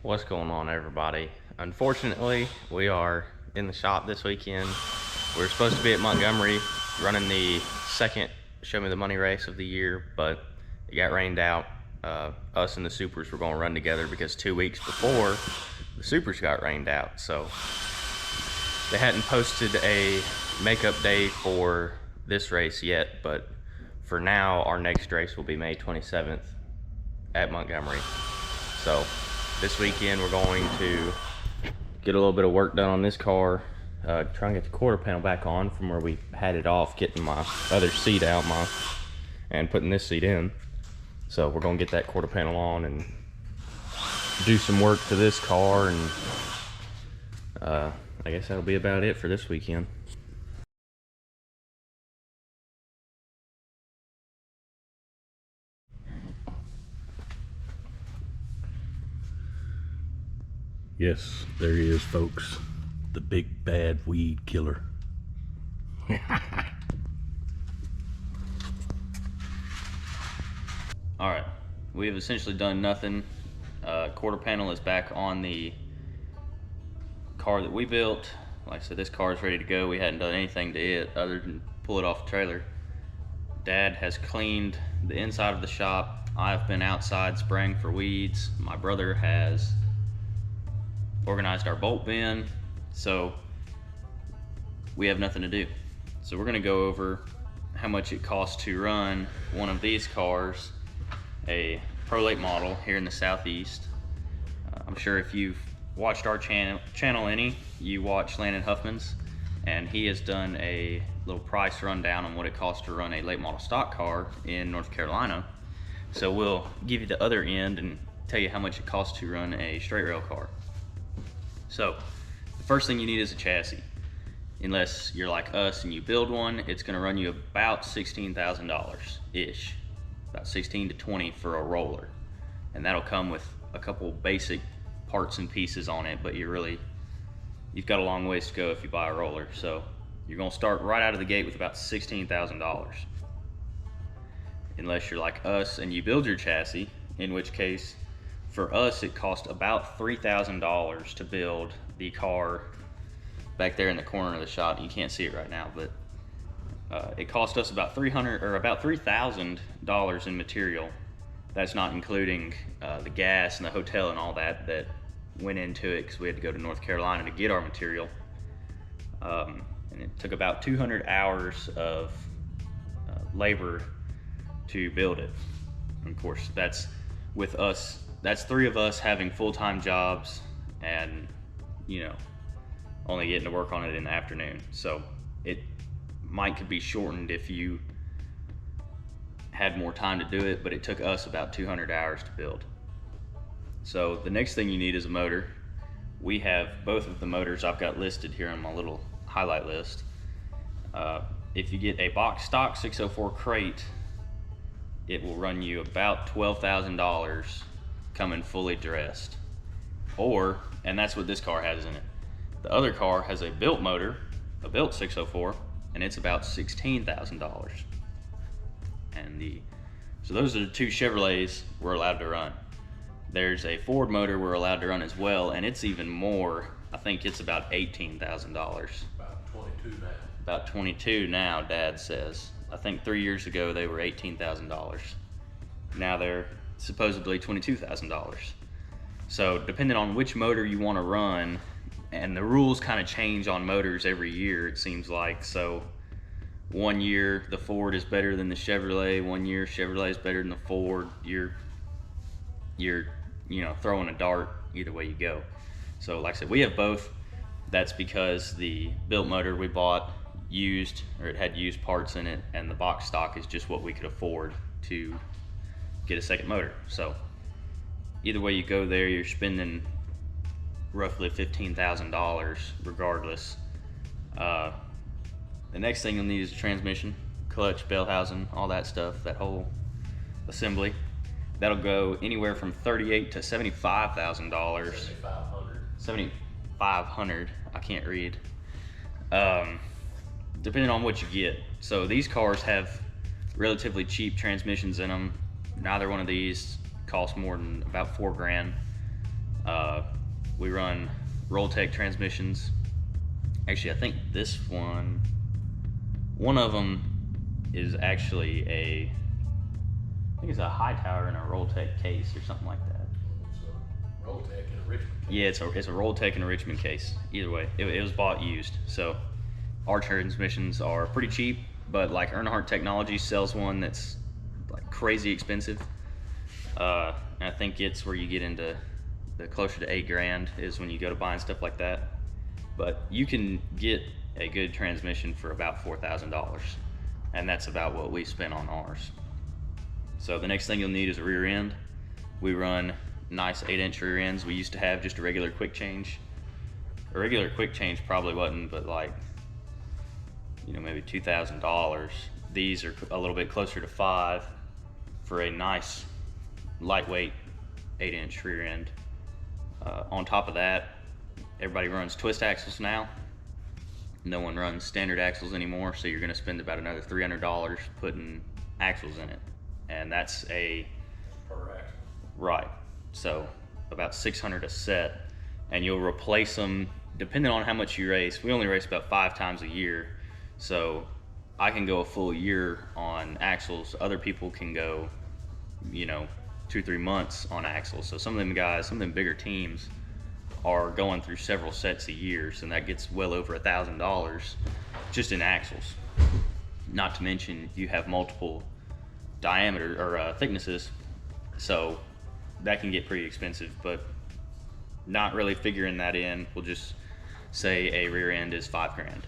What's going on, everybody? Unfortunately, we are in the shop this weekend. We're supposed to be at Montgomery running the second Show Me the Money race of the year, but it got rained out. Us and the Supers were going to run together because 2 weeks before, the Supers got rained out. So they hadn't posted a makeup day for this race yet, but for now, our next race will be May 27th at Montgomery. So this weekend we're going to get a little bit of work done on this car, try and get the quarter panel back on from where we had it off, getting my other seat out and putting this seat in. So we're gonna get that quarter panel on and do some work to this car, and I guess that'll be about it for this weekend. Yes, there he is, folks. The big bad weed killer. All right, we have essentially done nothing. Quarter panel is back on the car that we built. Like I said, this car is ready to go. We hadn't done anything to it other than pull it off the trailer. Dad has cleaned the inside of the shop. I've been outside spraying for weeds. My brother has organized our bolt bin, so we have nothing to do. So we're gonna go over how much it costs to run one of these cars, a Pro Late model here in the Southeast. I'm sure if you've watched our channel any, you watch Landon Huffman's, and he has done a little price rundown on what it costs to run a late model stock car in North Carolina. So we'll give you the other end and tell you how much it costs to run a straight rail car. So the first thing you need is a chassis. Unless you're like us and you build one, it's gonna run you about $16,000-ish. About 16 to 20 for a roller. And that'll come with a couple basic parts and pieces on it, but you've got a long ways to go if you buy a roller. So you're gonna start right out of the gate with about $16,000. Unless you're like us and you build your chassis, in which case, for us, it cost about $3,000 to build the car back there in the corner of the shop. You can't see it right now, but it cost us about $3,000 in material. That's not including the gas and the hotel and all that went into it, because we had to go to North Carolina to get our material. And it took about 200 hours of labor to build it. And of course, that's with us. That's 3 of us having full-time jobs and, only getting to work on it in the afternoon. So it could be shortened if you had more time to do it, but it took us about 200 hours to build. So the next thing you need is a motor. We have both of the motors I've got listed here on my little highlight list. If you get a box stock 604 crate, it will run you about $12,000 coming fully dressed. And that's what this car has in it. The other car has a built motor, a built 604, and it's about $16,000. So those are the 2 Chevrolets we're allowed to run. There's a Ford motor we're allowed to run as well, and it's even more. I think it's about $18,000. About 22 now. About 22 now, Dad says. I think 3 years ago they were $18,000. Now they're supposedly $22,000. So depending on which motor you want to run, and the rules kind of change on motors every year, it seems like. So one year the Ford is better than the Chevrolet, one year Chevrolet is better than the Ford. You're throwing a dart either way you go. So like I said, we have both. That's because the built motor we bought used, or it had used parts in it, and the box stock is just what we could afford to get a second motor. So either way you go there, you're spending roughly $15,000 regardless. The next thing you'll need is a transmission, clutch, bell housing, all that stuff, that whole assembly. That'll go anywhere from $38,000 to $75,000. $7,500. I can't read. Depending on what you get. So these cars have relatively cheap transmissions in them. Neither one of these costs more than about $4 grand. we run Rolltech transmissions. Actually, I think this one of them is actually I think it's a Hightower in a Rolltech case or something like that. It's a Rolltech in a Richmond case. Yeah, it's a Rolltech in a Richmond case. Either way, it was bought used. So our transmissions are pretty cheap, but like Earnhardt Technology sells one that's like crazy expensive. And I think it's where you get into the closer to $8,000 is when you go to buying stuff like that. But you can get a good transmission for about $4,000, and that's about what we spent on ours. So the next thing you'll need is a rear end. We run nice 8-inch rear ends. We used to have just a regular quick change. A regular quick change probably wasn't, but like, you know, maybe $2,000. These are a little bit closer to $5,000 for a nice lightweight 8-inch rear end. On top of that, everybody runs twist axles now. No one runs standard axles anymore, so you're going to spend about another $300 putting axles in it, and that's a Per axle. right. So about $600 a set, and you'll replace them depending on how much you race. We only race about 5 times a year, so I can go a full year on axles. Other people can go, you know, 2-3 months on axles. So some of them guys, some of them bigger teams are going through several sets of years, and that gets well over $1,000 just in axles. Not to mention you have multiple diameter or thicknesses, so that can get pretty expensive. But not really figuring that in, we'll just say a rear end is $5,000.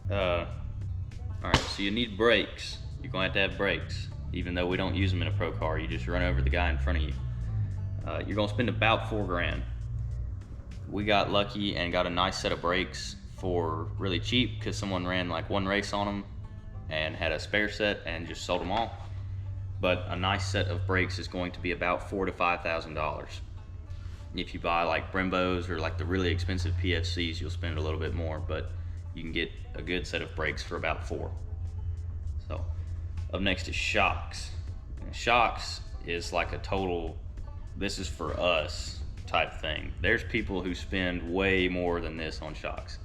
All right, so you need brakes. You're going to have brakes, even though we don't use them in a pro car. You just run over the guy in front of you. You're going to spend about $4,000. We got lucky and got a nice set of brakes for really cheap because someone ran like one race on them and had a spare set and just sold them all. But a nice set of brakes is going to be about $4,000 to $5,000. If you buy like Brembos or like the really expensive PFCs, you'll spend a little bit more, but you can get a good set of brakes for about $4,000. So up next is shocks. And shocks is like a total, this is for us type thing. There's people who spend way more than this on shocks,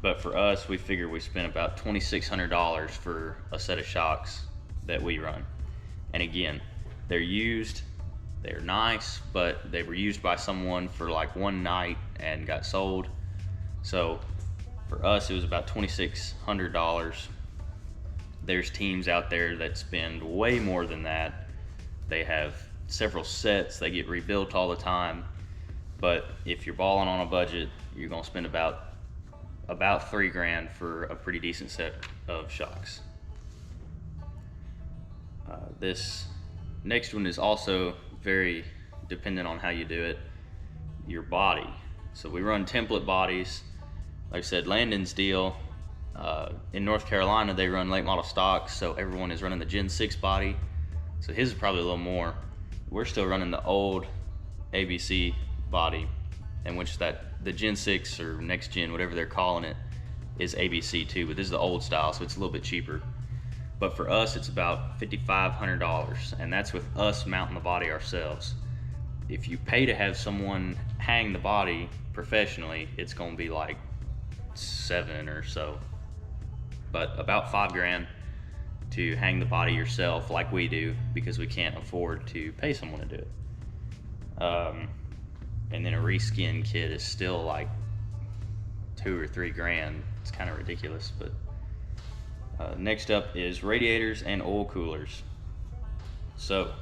but for us, we figure we spend about $2,600 for a set of shocks that we run. And again, they're used, they're nice, but they were used by someone for like one night and got sold. So for us, it was about $2,600. There's teams out there that spend way more than that. They have several sets, they get rebuilt all the time. But if you're balling on a budget, you're gonna spend about $3,000 for a pretty decent set of shocks. This next one is also very dependent on how you do it. Your body. So we run template bodies. Like I said, Landon's deal, in North Carolina, they run late model stocks, so everyone is running the Gen 6 body. So his is probably a little more. We're still running the old ABC body, in which the Gen 6 or next gen, whatever they're calling it, is ABC too, but this is the old style, so it's a little bit cheaper. But for us, it's about $5,500, and that's with us mounting the body ourselves. If you pay to have someone hang the body professionally, it's gonna be like $7,000 or so. But about $5,000 to hang the body yourself like we do, because we can't afford to pay someone to do it. And then a reskin kit is still like $2,000 or $3,000. It's kind of ridiculous. But next up is radiators and oil coolers. So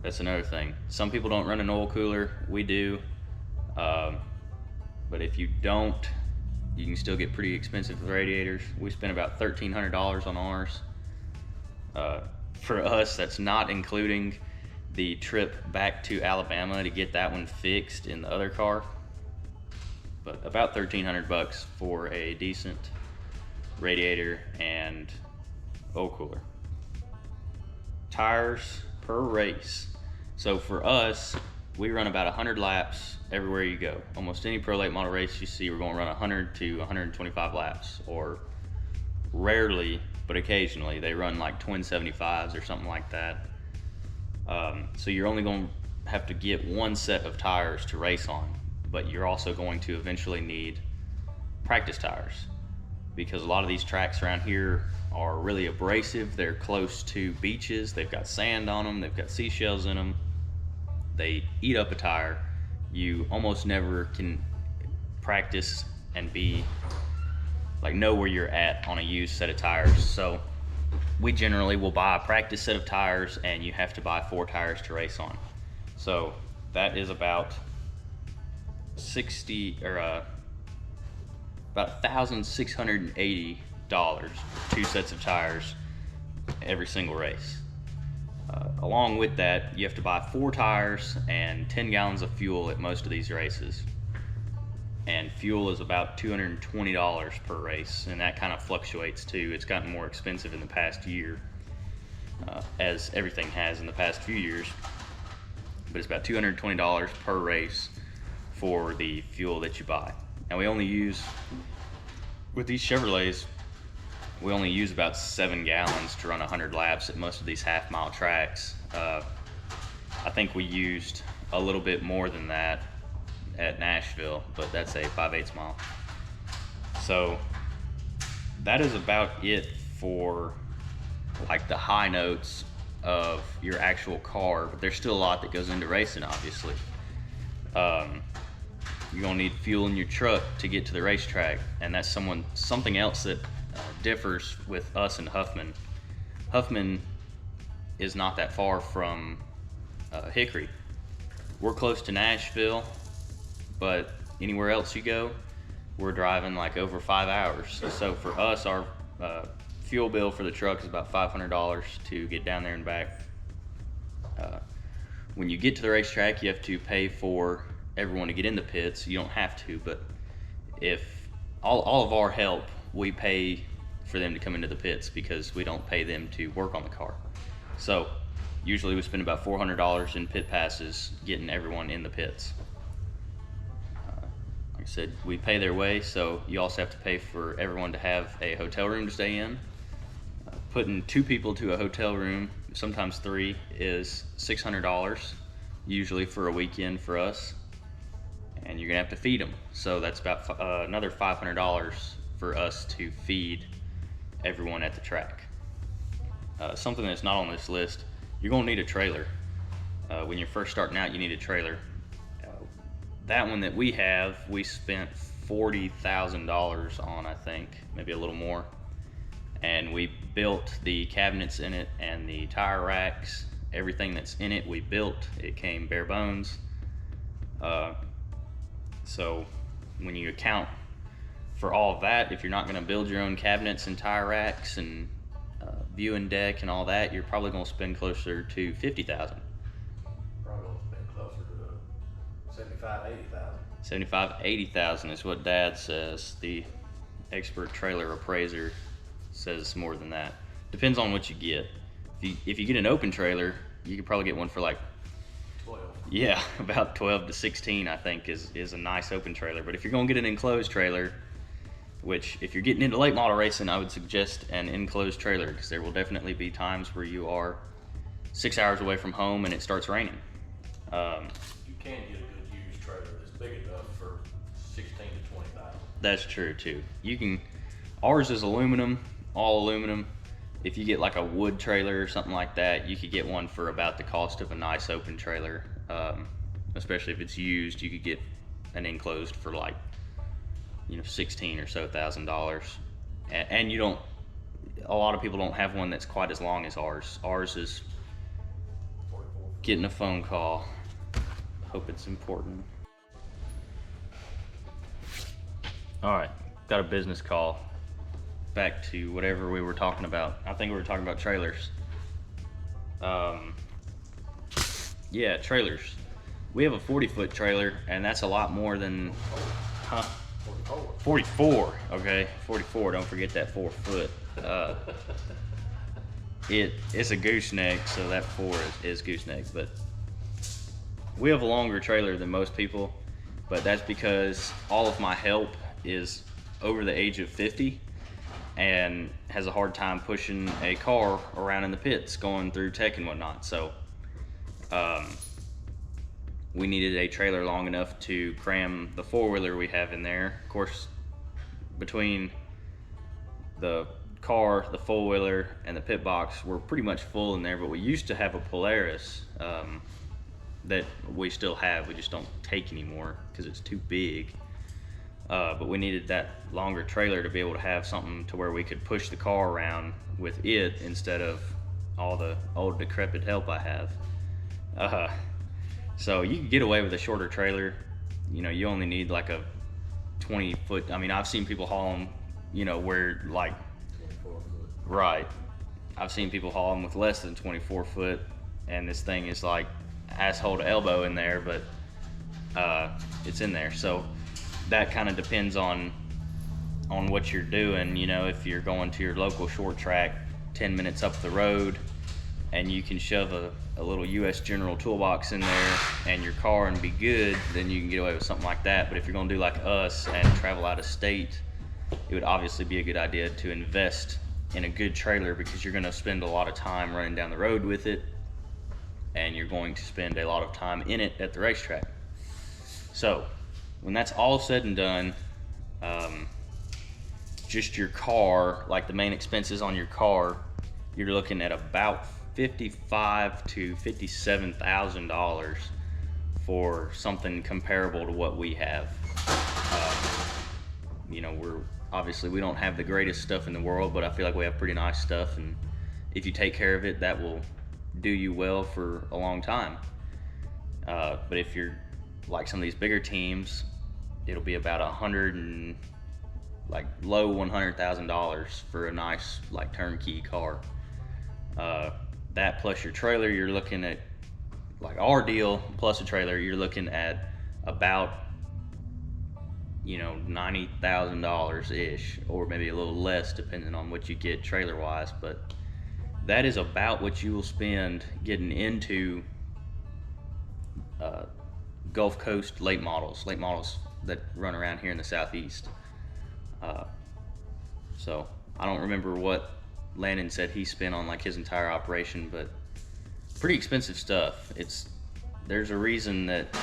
that's another thing. Some people don't run an oil cooler. We do. But if you don't, you can still get pretty expensive radiators. We spent about $1,300 on ours. For us, that's not including the trip back to Alabama to get that one fixed in the other car. But about $1,300 for a decent radiator and oil cooler. Tires per race. So for us, we run about 100 laps everywhere you go. Almost any pro late model race you see, we're going to run 100 to 125 laps, or rarely, but occasionally, they run like twin 75s or something like that. So you're only going to have to get one set of tires to race on. but you're also going to eventually need practice tires, because a lot of these tracks around here are really abrasive. They're close to beaches, they've got sand on them, they've got seashells in them. They eat up a tire. You almost never can practice and be like know where you're at on a used set of tires. So we generally will buy a practice set of tires, and you have to buy 4 tires to race on. So that is about 60 or about $1,680 for 2 sets of tires every single race. Along with that, you have to buy 4 tires and 10 gallons of fuel at most of these races. And fuel is about $220 per race, and that kind of fluctuates too. It's gotten more expensive in the past year, as everything has in the past few years. But it's about $220 per race for the fuel that you buy. And we only use, with these Chevrolets, we only use about 7 gallons to run 100 laps at most of these half-mile tracks. I think we used a little bit more than that at Nashville, but that's a 5/8 mile. So that is about it for like the high notes of your actual car, but there's still a lot that goes into racing, obviously. You're gonna need fuel in your truck to get to the racetrack, and that's something else that differs with us and Huffman. Huffman is not that far from Hickory. We're close to Nashville, but anywhere else you go, we're driving like over 5 hours. So for us, our fuel bill for the truck is about $500 to get down there and back. When you get to the racetrack, you have to pay for everyone to get in the pits. You don't have to, but if all of our help, we pay for them to come into the pits because we don't pay them to work on the car. So usually we spend about $400 in pit passes getting everyone in the pits. Like I said, we pay their way, so you also have to pay for everyone to have a hotel room to stay in. Putting 2 people to a hotel room, sometimes 3, is $600, usually for a weekend for us. And you're gonna have to feed them. So that's about another $500 for us to feed everyone at the track. Something that's not on this list, you're gonna need a trailer. When you're first starting out, you need a trailer. That one that we have, we spent $40,000 on, I think, maybe a little more. And we built the cabinets in it and the tire racks, everything that's in it we built. It came bare bones. So when you account for all of that, if you're not gonna build your own cabinets and tire racks and viewing deck and all that, you're probably gonna spend closer to $50,000. Probably gonna spend closer to 75,000, 80,000. 75,000, 80,000 is what Dad says. The expert trailer appraiser says more than that. Depends on what you get. If you get an open trailer, you could probably get one for like 12. Yeah, about 12 to 16, I think, is a nice open trailer. But if you're gonna get an enclosed trailer, which if you're getting into late model racing, I would suggest an enclosed trailer, because there will definitely be times where you are 6 hours away from home and it starts raining. You can get a good used trailer that's big enough for 16 to 20,000. That's true too. You can. Ours is aluminum, all aluminum. If you get like a wood trailer or something like that, you could get one for about the cost of a nice open trailer. Especially if it's used, you could get an enclosed for like, $16,000 or so. And you don't. A lot of people don't have one that's quite as long as ours. Ours is 44. getting a phone call. Hope it's important. All right, got a business call. Back to whatever we were talking about. I think we were talking about trailers. Yeah, trailers. We have a 40-foot trailer, and that's a lot more than, 44, okay, 44, don't forget that 4 foot. It's a gooseneck, so that 4 is gooseneck, but we have a longer trailer than most people, but that's because all of my help is over the age of 50 and has a hard time pushing a car around in the pits going through tech and whatnot. So we needed a trailer long enough to cram the four-wheeler we have in there. Of course, between the car, the four-wheeler, and the pit box, we're pretty much full in there, but we used to have a Polaris that we still have. We just don't take anymore because it's too big. But we needed that longer trailer to be able to have something to where we could push the car around with it instead of all the old decrepit help I have. So you can get away with a shorter trailer. You know, you only need like a 20 foot. I mean, I've seen people haul them, you know, where like, 24 foot. right. I've seen people haul them with less than 24 foot, and this thing is like asshole to elbow in there, but it's in there. So that kind of depends on what you're doing. You know, if you're going to your local short track 10 minutes up the road and you can shove a little US General toolbox in there and your car and be good, then you can get away with something like that. But if you're gonna do like us and travel out of state, it would obviously be a good idea to invest in a good trailer, because you're gonna spend a lot of time running down the road with it, and you're going to spend a lot of time in it at the racetrack. So when that's all said and done, just your car, like the main expenses on your car, you're looking at about $55,000 to $57,000 for something comparable to what we have. You know, we don't have the greatest stuff in the world, but I feel like we have pretty nice stuff, and if you take care of it, that will do you well for a long time. But if you're like some of these bigger teams, it'll be about low $100,000 for a nice like turnkey car. That plus your trailer, you're looking at, like our deal plus a trailer, you're looking at about, you know, $90,000 ish, or maybe a little less depending on what you get trailer wise. But that is about what you will spend getting into Gulf Coast late models that run around here in the Southeast. So I don't remember what Landon said he spent on like his entire operation, but pretty expensive stuff. There's a reason that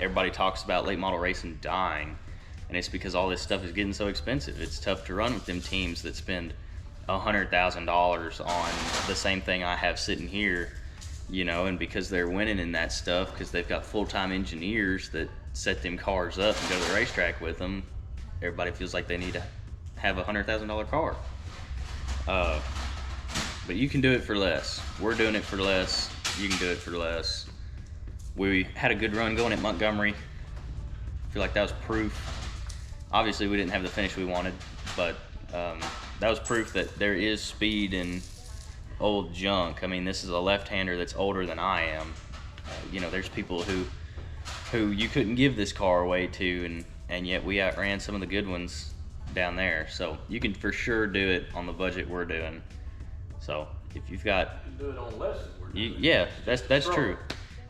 everybody talks about late model racing dying, and it's because all this stuff is getting so expensive. It's tough to run with them teams that spend $100,000 on the same thing I have sitting here, you know, and because they're winning in that stuff, because they've got full-time engineers that set them cars up and go to the racetrack with them, everybody feels like they need to have a $100,000 car. But you can do it for less. We're doing it for less. You can do it for less. We had a good run going at Montgomery. I feel like that was proof. Obviously, we didn't have the finish we wanted, but that was proof that there is speed in old junk. I mean, this is a left-hander that's older than I am. You know, there's people who you couldn't give this car away to, and yet we outran some of the good ones down there. So you can for sure do it on the budget we're doing. So if you've got, You can do it on less than we're doing. yeah, that's true.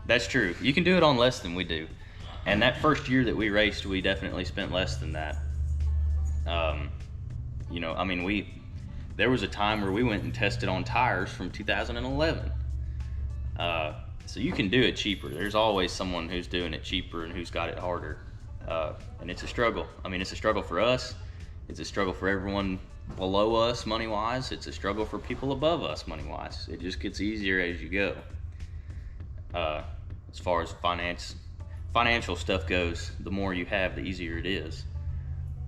That's true. You can do it on less than we do. And that first year that we raced, we definitely spent less than that. You know, I mean, there was a time where we went and tested on tires from 2011. So you can do it cheaper. There's always someone who's doing it cheaper and who's got it harder. And it's a struggle. I mean, it's a struggle for us. It's a struggle for everyone below us money-wise. It's a struggle for people above us money-wise. It just gets easier as you go. As far as financial stuff goes, the more you have, the easier it is.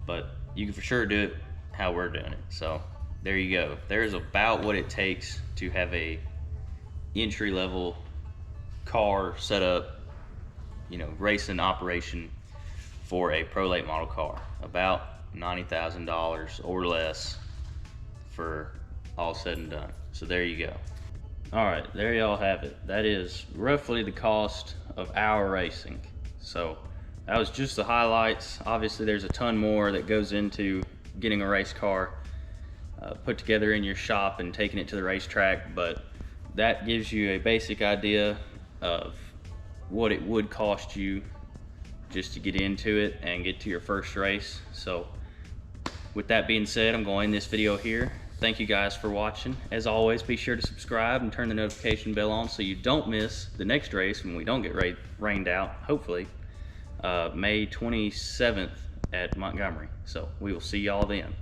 But you can for sure do it how we're doing it. So there you go. There's about what it takes to have a entry-level car set up, you know, racing operation for a pro late model car. About $90,000 or less for all said and done. So there you go. All right, there y'all have it. That is roughly the cost of our racing. So that was just the highlights. Obviously there's a ton more that goes into getting a race car put together in your shop and taking it to the racetrack, but that gives you a basic idea of what it would cost you just to get into it and get to your first race. So with that being said, I'm going to end this video here. thank you guys for watching. As always, be sure to subscribe and turn the notification bell on so you don't miss the next race when we don't get rained out, hopefully, May 27th at Montgomery. So we will see y'all then.